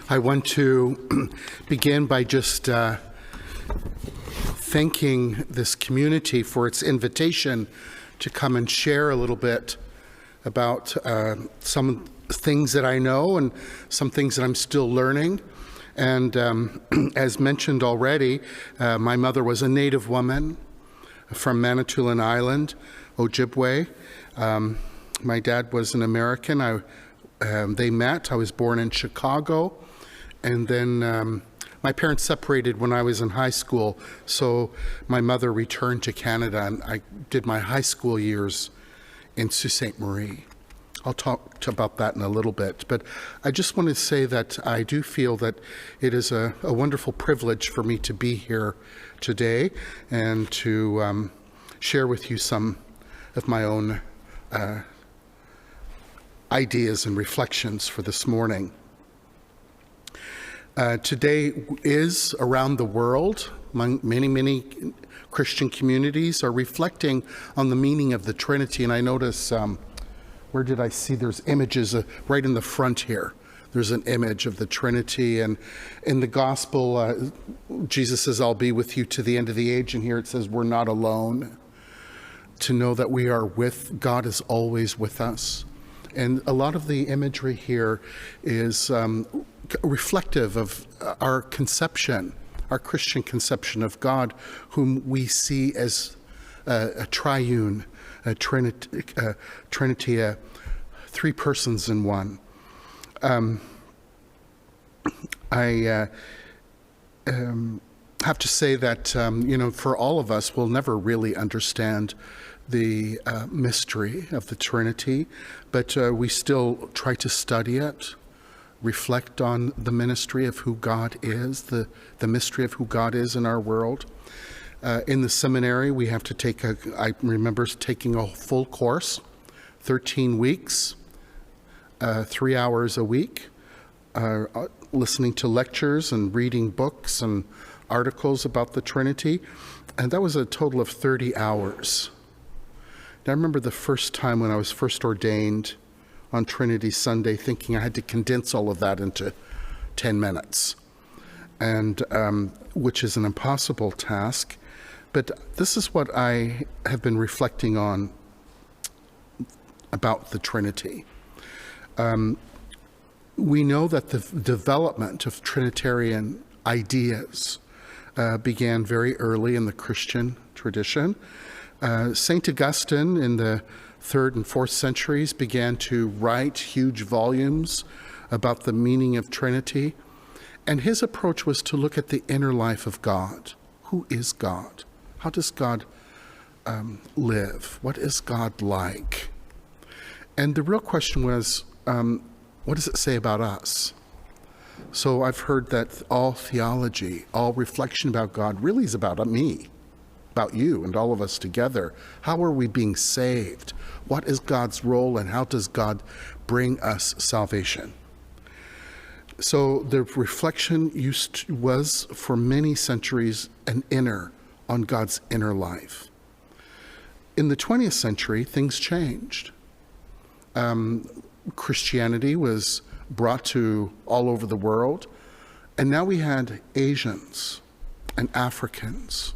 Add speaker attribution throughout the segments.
Speaker 1: I want to begin by just thanking this community for its invitation to come and share a little bit about some things that I know and some things that I'm still learning. And as mentioned already, my mother was a Native woman from Manitoulin Island, Ojibwe. My dad was an American. They met. I was born in Chicago. And then my parents separated when I was in high school, so my mother returned to Canada, and I did my high school years in Sault Ste. Marie. I'll talk about that in a little bit, but I just want to say that I do feel that it is a wonderful privilege for me to be here today and to share with you some of my own ideas and reflections for this morning. Today is around the world, many Christian communities are reflecting on the meaning of the Trinity. And I notice, where did I see there's images right in the front here. There's an image of the Trinity. And in the gospel, Jesus says, I'll be with you to the end of the age. And here it says, we're not alone. To know that we are with, God is always with us. And a lot of the imagery here is reflective of our conception, our Christian conception of God, whom we see as a triune, a trinity, three persons in one. I have to say that, for all of us, we'll never really understand the mystery of the Trinity, but we still try to study it, reflect on the ministry of who God is, the mystery of who God is in our world. In the seminary, we have to I remember taking a full course, 13 weeks, 3 hours a week, listening to lectures and reading books and articles about the Trinity, and that was a total of 30 hours. I remember the first time when I was first ordained on Trinity Sunday thinking I had to condense all of that into 10 minutes, and which is an impossible task. But this is what I have been reflecting on about the Trinity. We know that the development of Trinitarian ideas began very early in the Christian tradition. St. Augustine in the 3rd and 4th centuries began to write huge volumes about the meaning of Trinity. And his approach was to look at the inner life of God. Who is God? How does God live? What is God like? And the real question was, what does it say about us? So I've heard that all theology, all reflection about God really is about me, about you and all of us together. How are we being saved? What is God's role, and how does God bring us salvation? So the reflection was for many centuries on God's inner life. In the 20th century, things changed. Christianity was brought to all over the world, and now we had Asians and Africans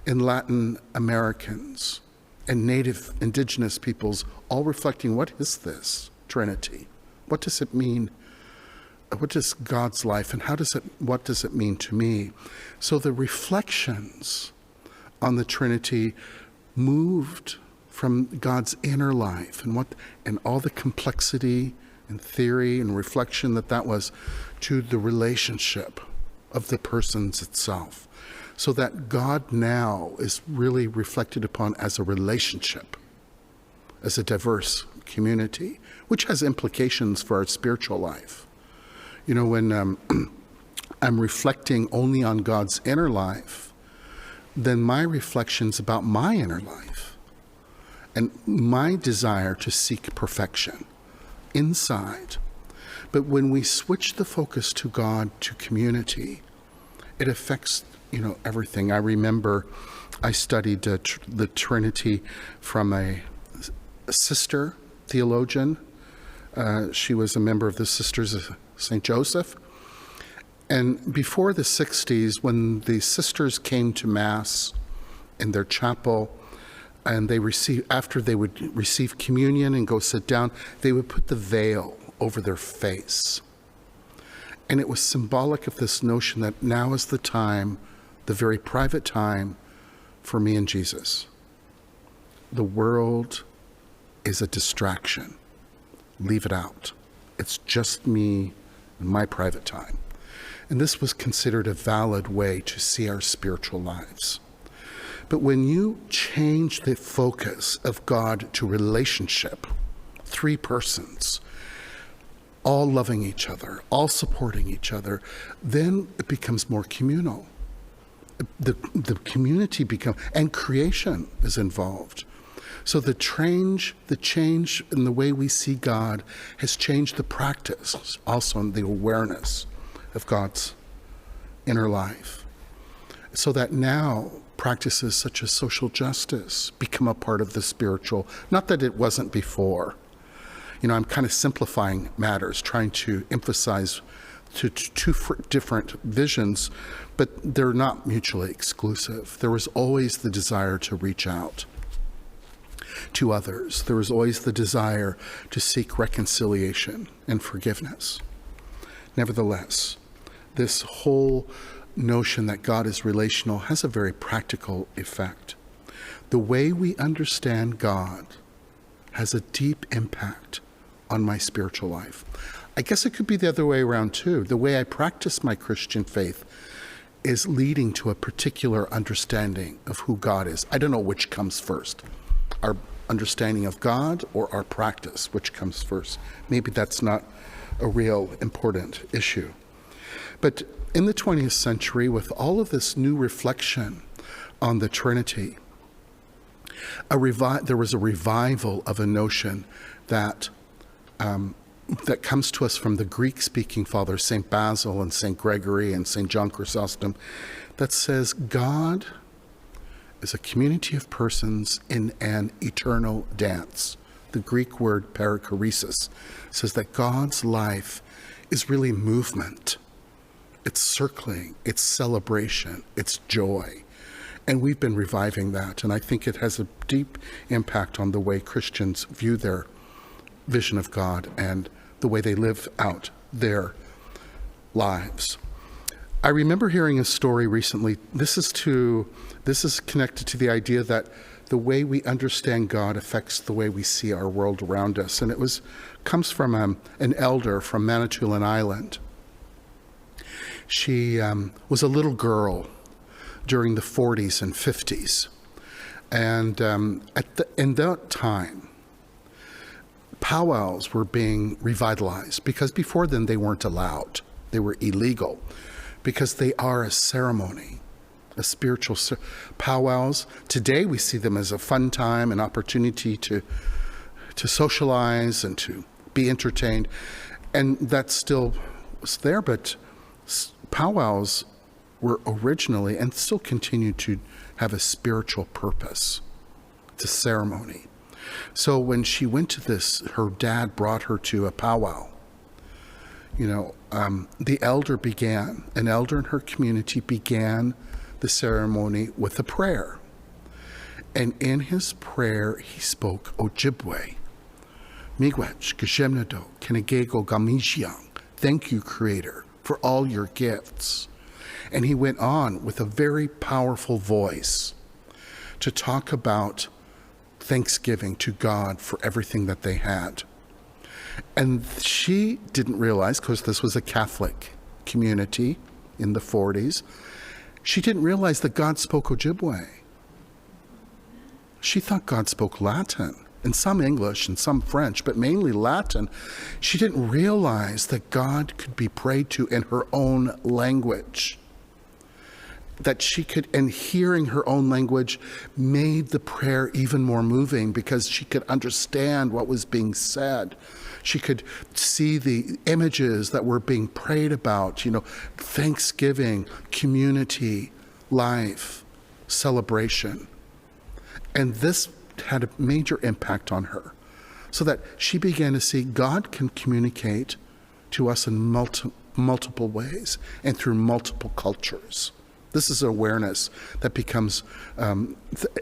Speaker 1: and Latin Americans and native indigenous peoples all reflecting, what is this Trinity? What does it mean? What is God's life, and what does it mean to me? So the reflections on the Trinity moved from God's inner life and all the complexity and theory and reflection that was, to the relationship of the persons itself. So that God now is really reflected upon as a relationship, as a diverse community, which has implications for our spiritual life. When I'm reflecting only on God's inner life, then my reflection's about my inner life and my desire to seek perfection inside. But when we switch the focus to God, to community, it affects everything. I remember I studied the Trinity from a sister theologian. She was a member of the Sisters of St. Joseph. And before the 60s, when the sisters came to Mass in their chapel, and after they would receive communion and go sit down, they would put the veil over their face. And it was symbolic of this notion that now is the time, the very private time, for me and Jesus. The world is a distraction. Leave it out. It's just me and my private time. And this was considered a valid way to see our spiritual lives. But when you change the focus of God to relationship, 3 persons, all loving each other, all supporting each other, then it becomes more communal. The community becomes, and creation is involved. So the change in the way we see God has changed the practice, also in the awareness of God's inner life. So that now practices such as social justice become a part of the spiritual, not that it wasn't before. I'm kind of simplifying matters, trying to emphasize two different visions, but they're not mutually exclusive. There was always the desire to reach out to others. There was always the desire to seek reconciliation and forgiveness. Nevertheless, this whole notion that God is relational has a very practical effect. The way we understand God has a deep impact on my spiritual life. I guess it could be the other way around too. The way I practice my Christian faith is leading to a particular understanding of who God is. I don't know which comes first, our understanding of God or our practice, which comes first. Maybe that's not a real important issue. But in the 20th century, with all of this new reflection on the Trinity, there was a revival of a notion that comes to us from the Greek-speaking fathers, St. Basil and St. Gregory and St. John Chrysostom, that says God is a community of persons in an eternal dance. The Greek word perichoresis says that God's life is really movement. It's circling, it's celebration, it's joy. And we've been reviving that, and I think it has a deep impact on the way Christians view their vision of God and the way they live out their lives. I remember hearing a story recently. This is connected to the idea that the way we understand God affects the way we see our world around us. And comes from an elder from Manitoulin Island. She was a little girl during the 40s and 50s. And in that time, powwows were being revitalized, because before then they weren't allowed. They were illegal, because they are a ceremony, a spiritual powwows. Today we see them as a fun time, an opportunity to socialize and to be entertained. And that still was there, but powwows were originally and still continue to have a spiritual purpose. It's a ceremony. So when she went to this, her dad brought her to a powwow. The elder an elder in her community began the ceremony with a prayer. And in his prayer, he spoke Ojibwe. Miigwech, Geshemnado, Kenegego Gamijiang. Thank you, Creator, for all your gifts. And he went on with a very powerful voice to talk about thanksgiving to God for everything that they had. And she didn't realize, because this was a Catholic community in the 40s, she didn't realize that God spoke Ojibwe. She thought God spoke Latin, and some English and some French, but mainly Latin. She didn't realize that God could be prayed to in her own language. That she could, and hearing her own language made the prayer even more moving, because she could understand what was being said. She could see the images that were being prayed about, thanksgiving, community, life, celebration. And this had a major impact on her, so that she began to see God can communicate to us in multiple ways and through multiple cultures. This is awareness that becomes,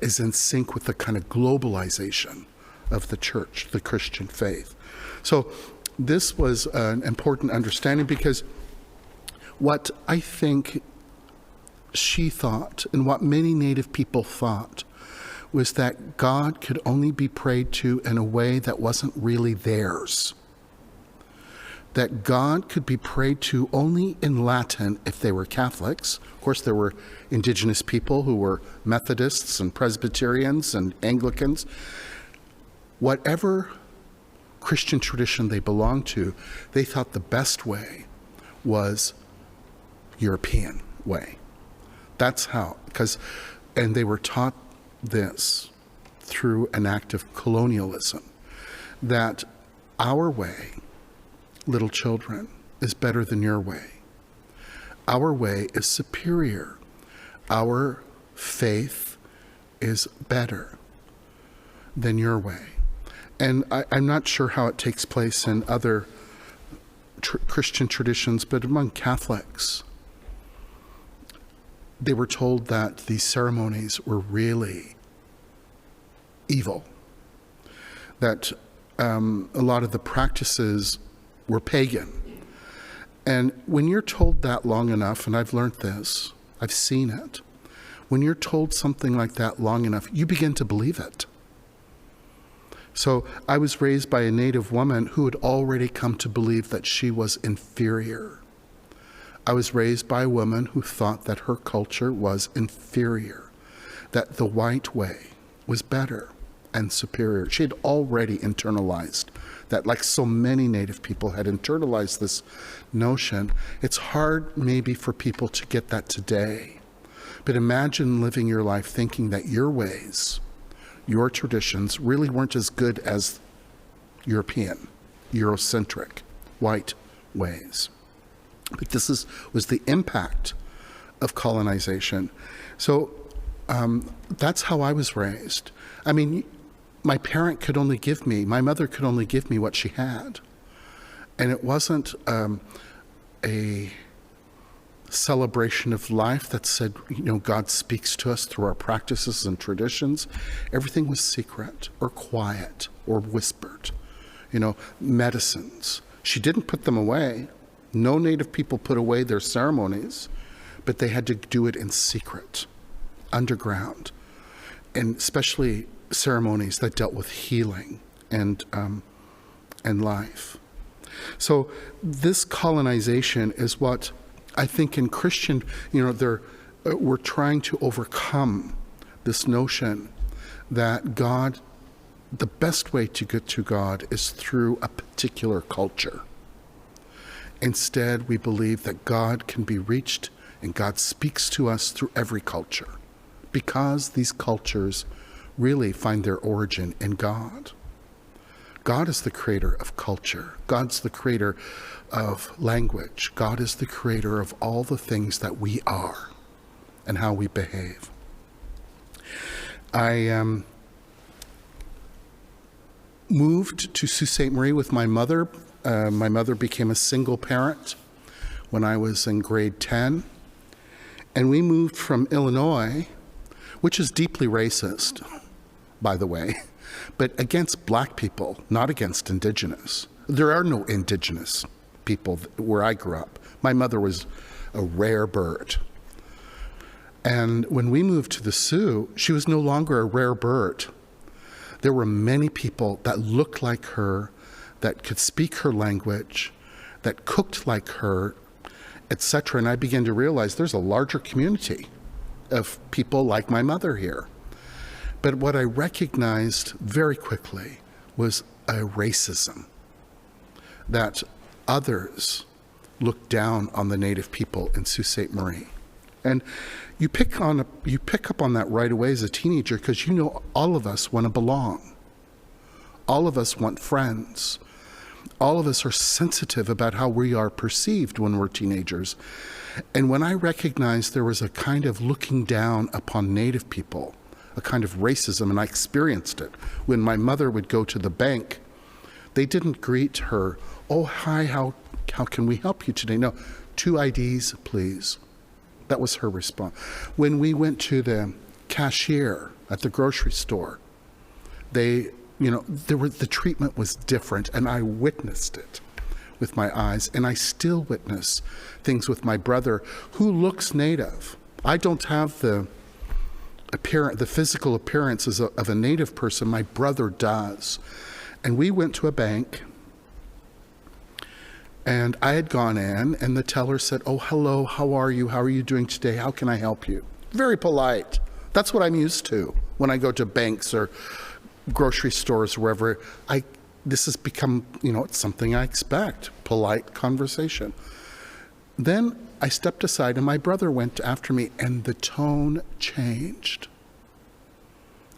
Speaker 1: is in sync with the kind of globalization of the church, the Christian faith. So this was an important understanding, because what I think she thought, and what many Native people thought, was that God could only be prayed to in a way that wasn't really theirs. That God could be prayed to only in Latin if they were Catholics. Of course, there were indigenous people who were Methodists and Presbyterians and Anglicans. Whatever Christian tradition they belonged to, they thought the best way was European way. That's how, and they were taught this through an act of colonialism, that our way, little children, is better than your way. Our way is superior. Our faith is better than your way. And I'm not sure how it takes place in other Christian traditions, but among Catholics, they were told that these ceremonies were really evil, that a lot of the practices were pagan. And when you're told that long enough, and I've learned this, I've seen it, when you're told something like that long enough, you begin to believe it. So I was raised by a Native woman who had already come to believe that she was inferior. I was raised by a woman who thought that her culture was inferior, that the white way was better and superior. She had already internalized that, like so many Native people had internalized this notion. It's hard maybe for people to get that today, but imagine living your life thinking that your ways, your traditions really weren't as good as European, Eurocentric, white ways. But this was the impact of colonization. So that's how I was raised. I mean, my mother could only give me what she had. And it wasn't a celebration of life that said, God speaks to us through our practices and traditions. Everything was secret or quiet or whispered. Medicines. She didn't put them away. No Native people put away their ceremonies, but they had to do it in secret, underground, and especially ceremonies that dealt with healing and life. So this colonization is what I think in Christian, we're trying to overcome this notion that God, the best way to get to God is through a particular culture. Instead, we believe that God can be reached and God speaks to us through every culture, because these cultures really find their origin in God. God is the creator of culture. God's the creator of language. God is the creator of all the things that we are and how we behave. I moved to Sault Ste. Marie with my mother. My mother became a single parent when I was in grade 10. And we moved from Illinois, which is deeply racist, by the way, but against black people, not against indigenous. There are no indigenous people where I grew up. My mother was a rare bird. And when we moved to the Sioux, she was no longer a rare bird. There were many people that looked like her, that could speak her language, that cooked like her, etc. And I began to realize there's a larger community of people like my mother here. But what I recognized very quickly was a racism, that others looked down on the Native people in Sault Ste. Marie. And you pick up on that right away as a teenager, because all of us want to belong. All of us want friends. All of us are sensitive about how we are perceived when we're teenagers. And when I recognized there was a kind of looking down upon Native people, a kind of racism, and I experienced it. When my mother would go to the bank, they didn't greet her, "Oh, hi, how how can we help you today? No, 2 IDs, please. That was her response. When we went to the cashier at the grocery store, the treatment was different, and I witnessed it with my eyes, and I still witness things with my brother, who looks native. I don't have the physical appearance of a native person. My brother does. And we went to a bank, and I had gone in, and the teller said, "Oh, hello, how are you? How are you doing today? How can I help you?" Very polite. That's what I'm used to when I go to banks or grocery stores, wherever. This has become, it's something I expect, polite conversation. Then I stepped aside, and my brother went after me, and the tone changed.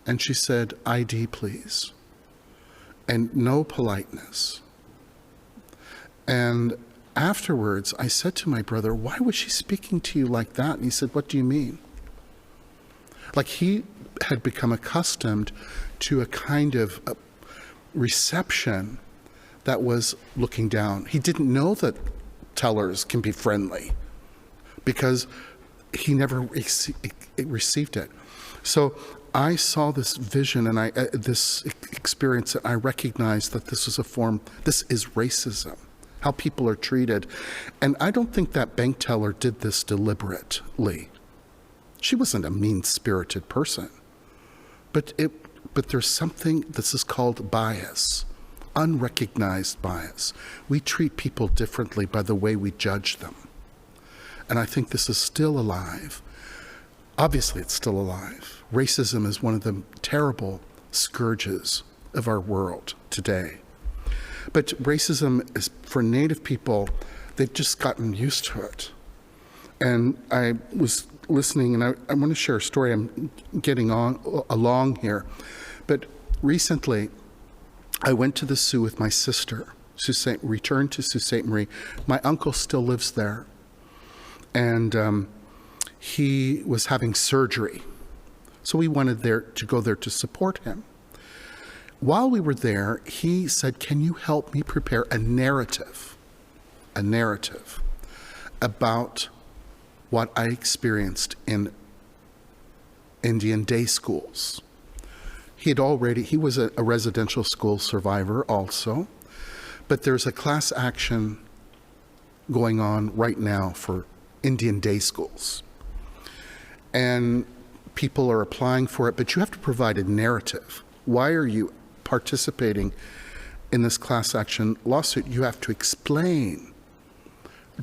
Speaker 1: And she said, "ID, please." And no politeness. And afterwards, I said to my brother, "Why was she speaking to you like that?" And he said, "What do you mean?" Like he had become accustomed to a kind of reception that was looking down. He didn't know that tellers can be friendly because he never received it. So I saw this vision and this experience, and I recognized that this is racism, how people are treated. And I don't think that bank teller did this deliberately. She wasn't a mean-spirited person. But there's something, this is called bias, unrecognized bias. We treat people differently by the way we judge them. And I think this is still alive. Obviously, it's still alive. Racism is one of the terrible scourges of our world today. But racism is, for Native people, they've just gotten used to it. And I was listening, and I want to share a story. I'm getting along here. But recently, I went to the Sioux with my sister, returned to Sault Ste. Marie. My uncle still lives there. And he was having surgery. So we wanted to go there to support him. While we were there, he said, "Can you help me prepare a narrative about what I experienced in Indian day schools?" He was a residential school survivor also, but there's a class action going on right now for Indian day schools. And people are applying for it, but you have to provide a narrative. Why are you participating in this class action lawsuit? You have to explain.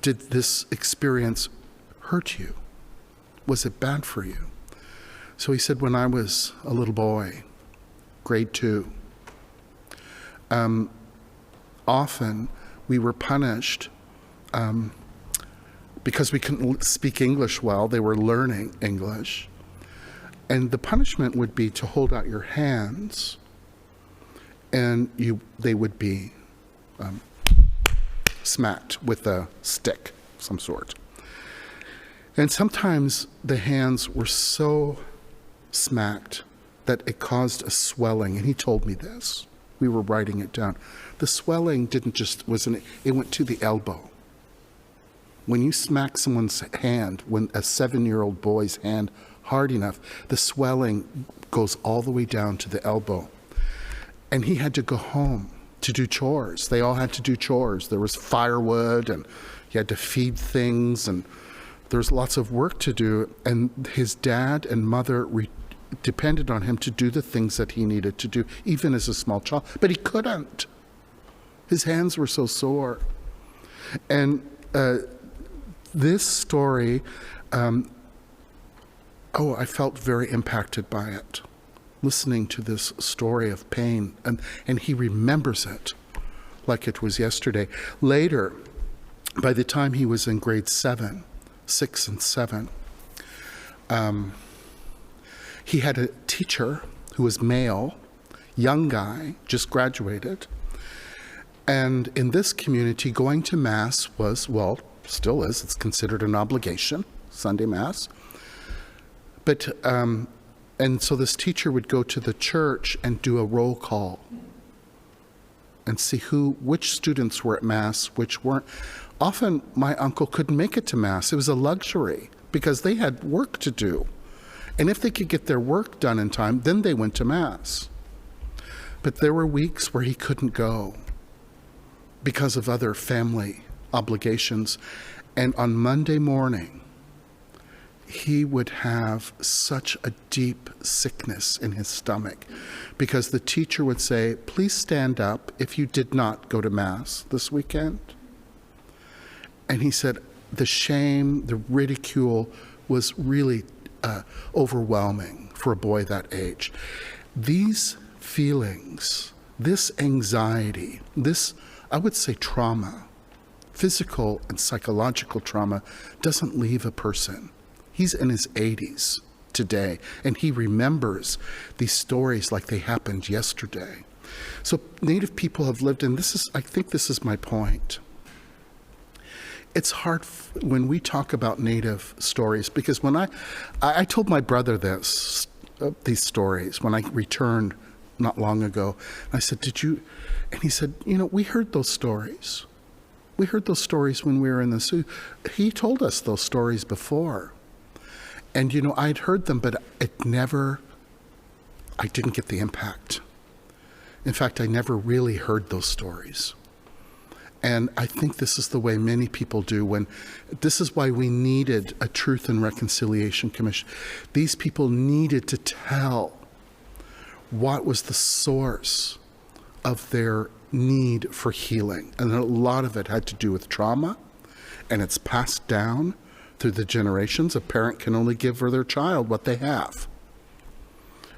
Speaker 1: Did this experience hurt you? Was it bad for you? So he said, when I was a little boy, grade 2, often we were punished because we couldn't speak English well. They were learning English. And the punishment would be to hold out your hands, and they would be smacked with a stick of some sort. And sometimes the hands were so smacked that it caused a swelling. And he told me this. We were writing it down. The swelling it went to the elbow. When you smack someone's hand, when a 7-year-old boy's hand hard enough, the swelling goes all the way down to the elbow. And he had to go home to do chores. They all had to do chores. There was firewood, and he had to feed things, and there's lots of work to do. And his dad and mother depended on him to do the things that he needed to do, even as a small child. But he couldn't. His hands were so sore. And this story, I felt very impacted by it, listening to this story of pain. And he remembers it like it was yesterday. Later, by the time he was in grade 6 and 7, he had a teacher who was male, young guy, just graduated. And in this community, going to Mass was, still is, it's considered an obligation, Sunday Mass. But, and so this teacher would go to the church and do a roll call. and see which students were at Mass, which weren't. Often my uncle couldn't make it to Mass. It was a luxury because they had work to do. And if they could get their work done in time, then they went to Mass. But there were weeks where he couldn't go because of other family obligations. And on Monday morning, he would have such a deep sickness in his stomach because the teacher would say, please stand up if you did not go to Mass this weekend. And he said the shame, the ridicule was really overwhelming for a boy that age. These feelings, this anxiety, this, I would say, trauma, physical and psychological trauma, doesn't leave a person. He's in his 80s today, and he remembers these stories like they happened yesterday. So Native people have lived, and I think this is my point. It's hard when we talk about Native stories, because when I told my brother these stories when I returned not long ago. I said, did you? And he said, we heard those stories. We heard those stories when we were in the Sioux. He told us those stories before. And, I'd heard them, but I didn't get the impact. In fact, I never really heard those stories. And I think this is the way many people do. This is why we needed a Truth and Reconciliation Commission. These people needed to tell what was the source of their need for healing. And a lot of it had to do with trauma, and it's passed down through the generations. A parent can only give for their child what they have.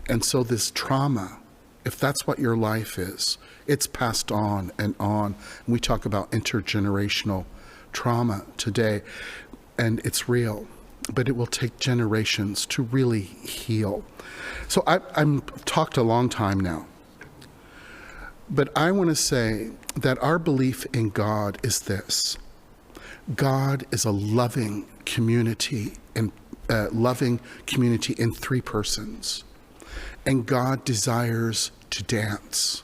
Speaker 1: And so this trauma, if that's what your life is, it's passed on and on. And we talk about intergenerational trauma today, and it's real, but it will take generations to really heal. So I've talked a long time now, but I want to say that our belief in God is this. God is a loving community, and loving community in three persons. And God desires to dance.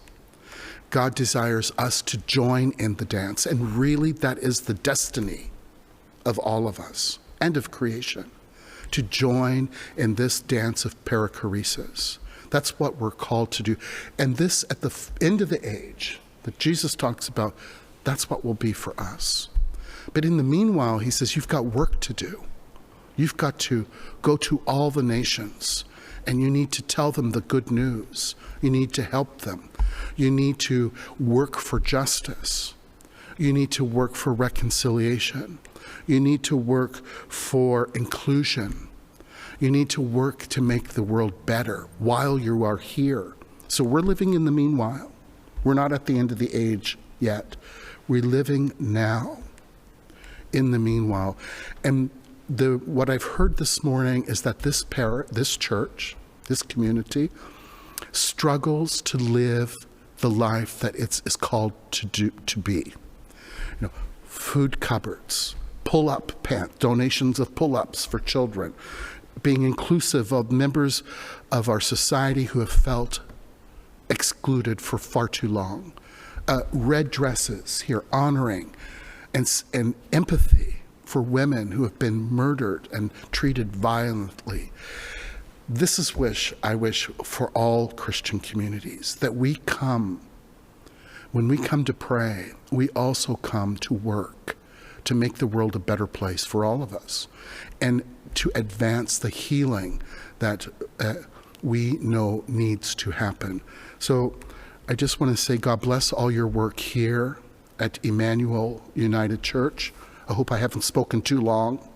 Speaker 1: God desires us to join in the dance. And really, that is the destiny of all of us and of creation, to join in this dance of perichoresis. That's what we're called to do. And this, at the end of the age that Jesus talks about, that's what will be for us. But in the meanwhile, he says, you've got work to do. You've got to go to all the nations, and you need to tell them the good news. You need to help them. You need to work for justice. You need to work for reconciliation. You need to work for inclusion. You need to work to make the world better while you are here. So we're living in the meanwhile. We're not at the end of the age yet. We're living now in the meanwhile. And what I've heard this morning is that this church, this community, struggles to live the life that it's called to be. Food cupboards, pull-up pants, donations of pull-ups for children, being inclusive of members of our society who have felt excluded for far too long. Red dresses here, honoring and empathy for women who have been murdered and treated violently. This is I wish for all Christian communities, that when we come to pray, we also come to work to make the world a better place for all of us, and to advance the healing that we know needs to happen. So I just want to say, God bless all your work here at Emmanuel United Church. I hope I haven't spoken too long.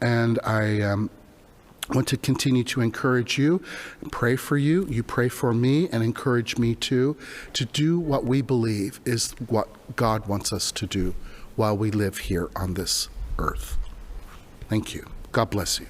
Speaker 1: And I want to continue to encourage you, pray for you. You pray for me and encourage me too, to do what we believe is what God wants us to do while we live here on this earth. Thank you. God bless you.